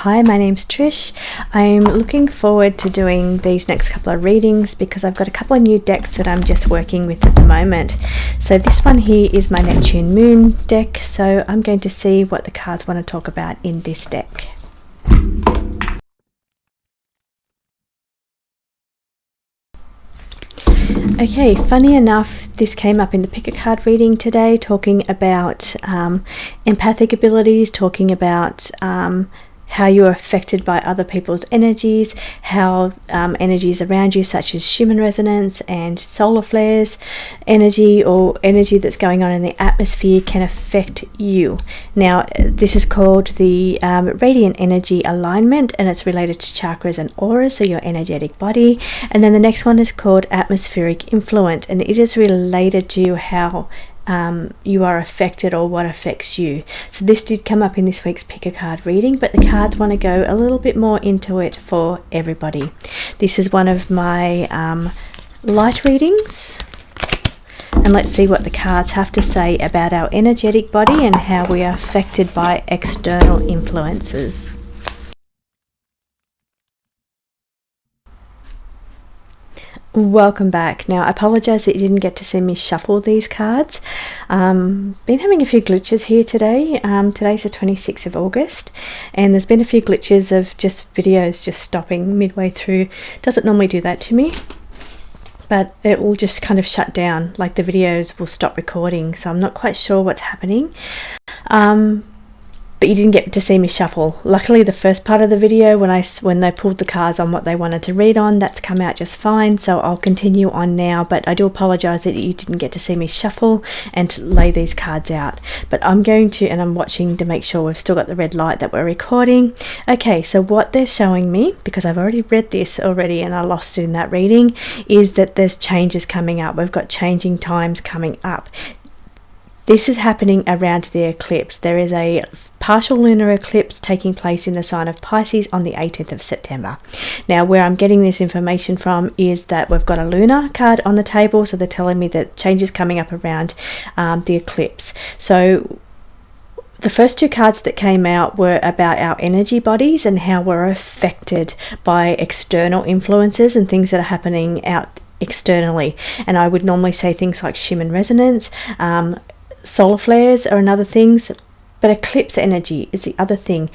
Hi, my name's Trish. I'm looking forward to doing these next couple of readings because I've got a couple of new decks that I'm just working with at the moment. So this one here is my Neptune Moon deck, so I'm going to see what the cards want to talk about in this deck. Okay, funny enough, this came up in the pick a card reading today, talking about empathic abilities, talking about how you're affected by other people's energies, how energies around you such as Schumann resonance and solar flares energy, or energy that's going on in the atmosphere, can affect you. Now this is called the radiant energy alignment, and it's related to chakras and auras, so your energetic body. And then the next one is called atmospheric influence, and it is related to how you are affected or what affects you. So this did come up in this week's pick a card reading, but the cards want to go a little bit more into it for everybody. This is one of my light readings, and let's see what the cards have to say about our energetic body and how we are affected by external influences. Welcome back. Now I apologize that you didn't get to see me shuffle these cards. Been having a few glitches here today. Today's the 26th of August, and there's been a few glitches of just videos just stopping midway through. Doesn't normally do that to me, but it will just kind of shut down, like the videos will stop recording, so I'm not quite sure what's happening. But you didn't get to see me shuffle. Luckily the first part of the video, when they pulled the cards on what they wanted to read on, that's come out just fine, so I'll continue on now. But I do apologize that you didn't get to see me shuffle and lay these cards out. But I'm going to, and I'm watching to make sure we've still got the red light that we're recording. Okay, so what they're showing me, because I've already read this already and I lost it in that reading, is that there's changes coming up. We've got changing times coming up. This is happening around the eclipse. There is a partial lunar eclipse taking place in the sign of Pisces on the 18th of September. Now, where I'm getting this information from is that we've got a lunar card on the table, so they're telling me that changes coming up around the eclipse. So the first two cards that came out were about our energy bodies and how we're affected by external influences and things that are happening out externally. And I would normally say things like Schumann resonance, solar flares are another things, but eclipse energy is the other thing.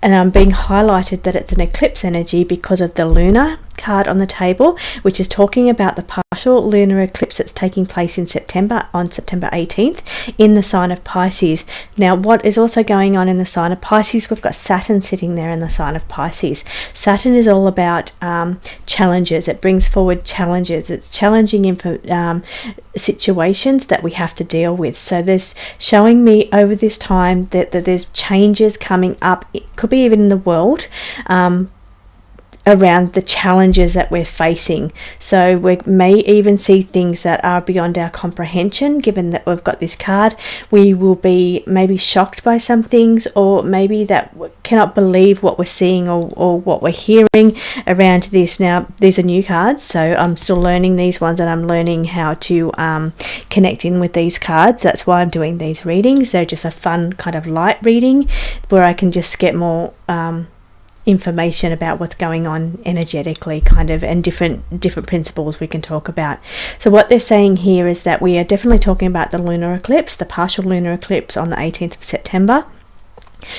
And I'm being highlighted that it's an eclipse energy because of the lunar card on the table, which is talking about the partial lunar eclipse that's taking place in September, on September 18th, in the sign of Pisces. Now, what is also going on in the sign of Pisces, we've got Saturn sitting there in the sign of Pisces. Saturn is all about challenges. It brings forward challenges. It's challenging situations that we have to deal with. So there's showing me over this time that there's changes coming up. It could be even in the world, around the challenges that we're facing. So we may even see things that are beyond our comprehension. Given that we've got this card, we will be maybe shocked by some things, or maybe that we cannot believe what we're seeing or what we're hearing around this. Now, these are new cards, so I'm still learning these ones, and I'm learning how to connect in with these cards. That's why I'm doing these readings. They're just a fun kind of light reading where I can just get more information about what's going on energetically, kind of, and different principles we can talk about. So what they're saying here is that we are definitely talking about the lunar eclipse, the partial lunar eclipse on the 18th of September.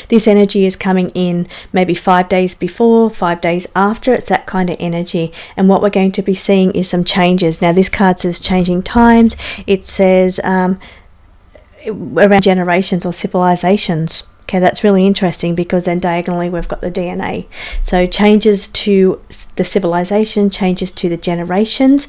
This energy is coming in maybe 5 days before, 5 days after. It's that kind of energy, and what we're going to be seeing is some changes. Now this card says changing times. It says around generations or civilizations. Okay, that's really interesting, because then diagonally we've got the DNA. So changes to the civilization, changes to the generations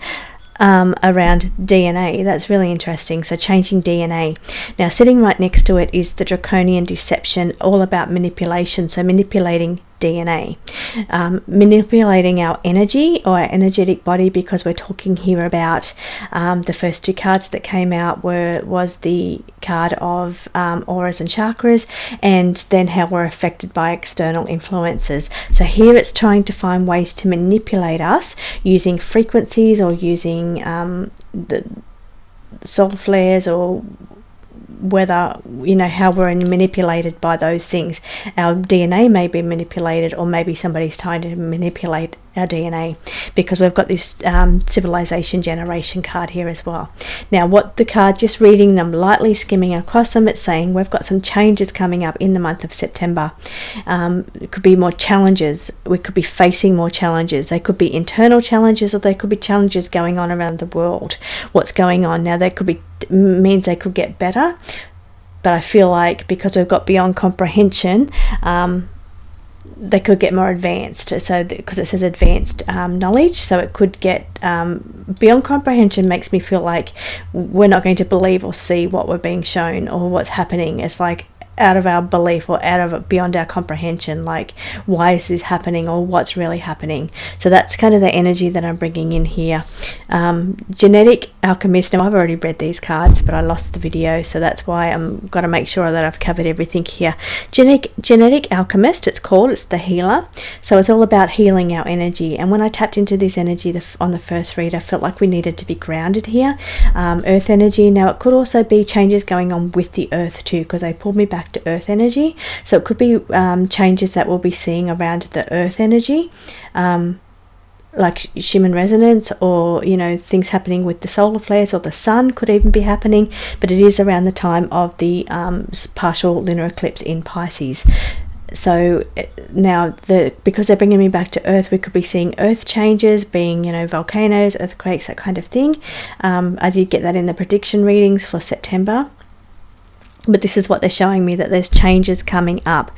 around DNA. That's really interesting. So changing DNA. Now sitting right next to it is the draconian deception, all about manipulation. So manipulating DNA, manipulating our energy or our energetic body, because we're talking here about the first two cards that came out was the card of auras and chakras, and then how we're affected by external influences. So here it's trying to find ways to manipulate us using frequencies, or using the solar flares, or whether, you know, how we're manipulated by those things. Our DNA may be manipulated, or maybe somebody's trying to manipulate our DNA, because we've got this civilization generation card here as well. Now, what the card, just reading them, lightly skimming across them, it's saying we've got some changes coming up in the month of September. It could be more challenges. We could be facing more challenges. They could be internal challenges, or they could be challenges going on around the world. What's going on now? They could be, means they could get better, but I feel like because we've got beyond comprehension, they could get more advanced. So because it says advanced knowledge, so it could get beyond comprehension. Makes me feel like we're not going to believe or see what we're being shown or what's happening. It's like out of our belief, or out of beyond our comprehension, like why is this happening, or what's really happening. So that's kind of the energy that I'm bringing in here. Genetic alchemist. Now, I've already read these cards, but I lost the video, so that's why I'm got to make sure that I've covered everything here. Genetic alchemist, it's called. It's the healer. So it's all about healing our energy. And when I tapped into this energy on the first read, I felt like we needed to be grounded here. Earth energy. Now, it could also be changes going on with the earth too, because they pulled me back to earth energy. So it could be changes that we'll be seeing around the earth energy, like Schumann resonance, or, you know, things happening with the solar flares, or the sun could even be happening. But it is around the time of the partial lunar eclipse in Pisces. So now, because they're bringing me back to earth, we could be seeing earth changes, being, you know, volcanoes, earthquakes, that kind of thing. I did get that in the prediction readings for September. But this is what they're showing me, that there's changes coming up.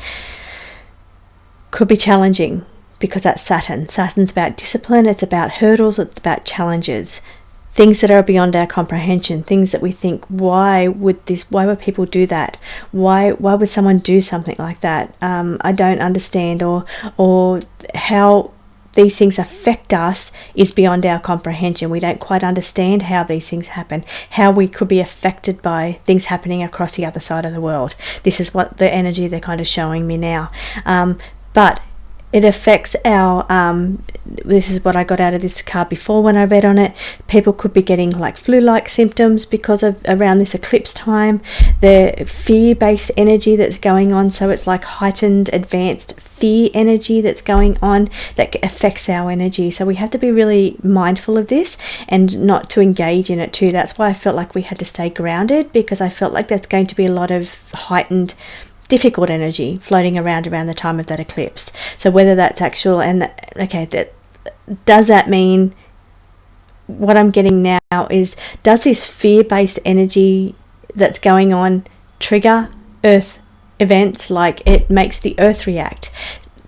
Could be challenging, because that's Saturn. Saturn's about discipline, it's about hurdles, it's about challenges. Things that are beyond our comprehension, things that we think, why would people do that? Why would someone do something like that? I don't understand, or how these things affect us is beyond our comprehension. We don't quite understand how these things happen, how we could be affected by things happening across the other side of the world. This is what the energy they're kind of showing me now. But it affects our, this is what I got out of this card before when I read on it. People could be getting like flu-like symptoms because of around this eclipse time. The fear-based energy that's going on, so it's like heightened, advanced fear energy that's going on that affects our energy. So we have to be really mindful of this and not to engage in it too. That's why I felt like we had to stay grounded, because I felt like there's going to be a lot of heightened, difficult energy floating around the time of that eclipse. So whether that's actual, and okay, does that mean, what I'm getting now is, does this fear-based energy that's going on trigger earth events, like it makes the earth react?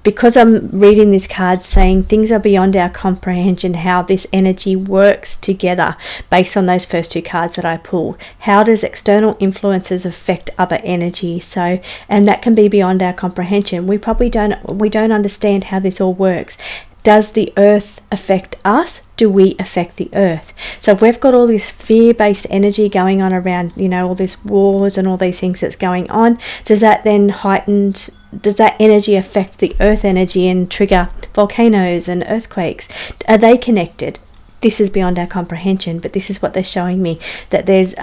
Because I'm reading this card saying things are beyond our comprehension, how this energy works together based on those first two cards that I pulled. How does external influences affect other energy? So, and that can be beyond our comprehension. We don't understand how this all works. Does the earth affect us? Do we affect the earth? So if we've got all this fear-based energy going on around, you know, all these wars and all these things that's going on, does that energy affect the earth energy and trigger volcanoes and earthquakes? Are they connected? This is beyond our comprehension, but this is what they're showing me, that there's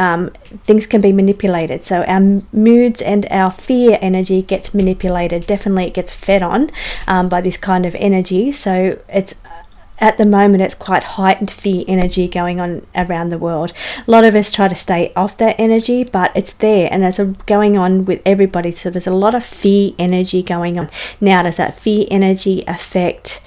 things can be manipulated. So our moods and our fear energy gets manipulated. Definitely it gets fed on by this kind of energy. So it's, at the moment, it's quite heightened fear energy going on around the world. A lot of us try to stay off that energy, but it's there and it's going on with everybody. So there's a lot of fear energy going on. Now, does that fear energy affect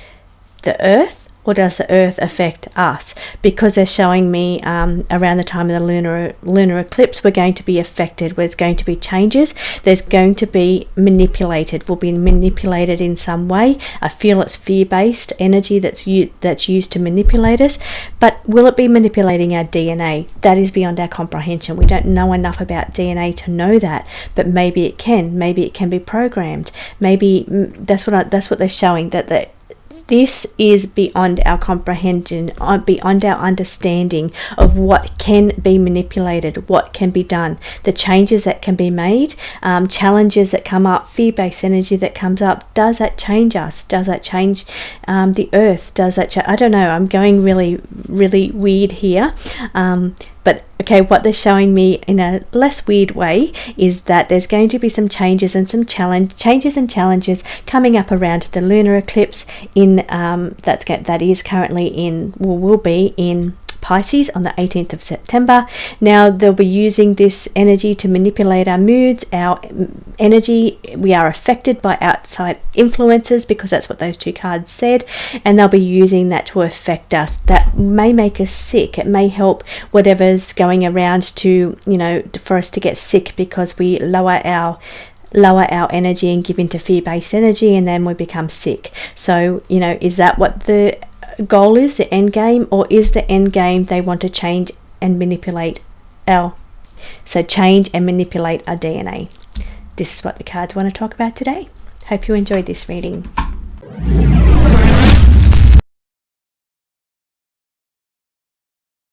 the earth? Or does the earth affect us? Because they're showing me around the time of the lunar eclipse, we're going to be affected. There's going to be changes. There's going to be manipulated. We'll be manipulated in some way. I feel it's fear-based energy that's used to manipulate us. But will it be manipulating our DNA? That is beyond our comprehension. We don't know enough about DNA to know that. But maybe it can. Maybe it can be programmed. Maybe that's what they're showing, that this is beyond our comprehension, beyond our understanding of what can be manipulated, what can be done, the changes that can be made, challenges that come up, fear-based energy that comes up. Does that change us? Does that change the earth? Does that I don't know. I'm going really, really weird here. But okay, what they're showing me in a less weird way is that there's going to be some changes and some challenges coming up around the lunar eclipse in that is currently in, or will be in, Pisces on the 18th of September. Now they'll be using this energy to manipulate our moods, our energy. We are affected by outside influences because that's what those two cards said, and they'll be using that to affect us. That may make us sick. It may help whatever's going around to, you know, for us to get sick because we lower our energy and give into fear-based energy, and then we become sick. So, you know, is that what the goal is, the end game, or is the end game they want to change and manipulate our DNA? This is what the cards want to talk about today. Hope you enjoyed this reading.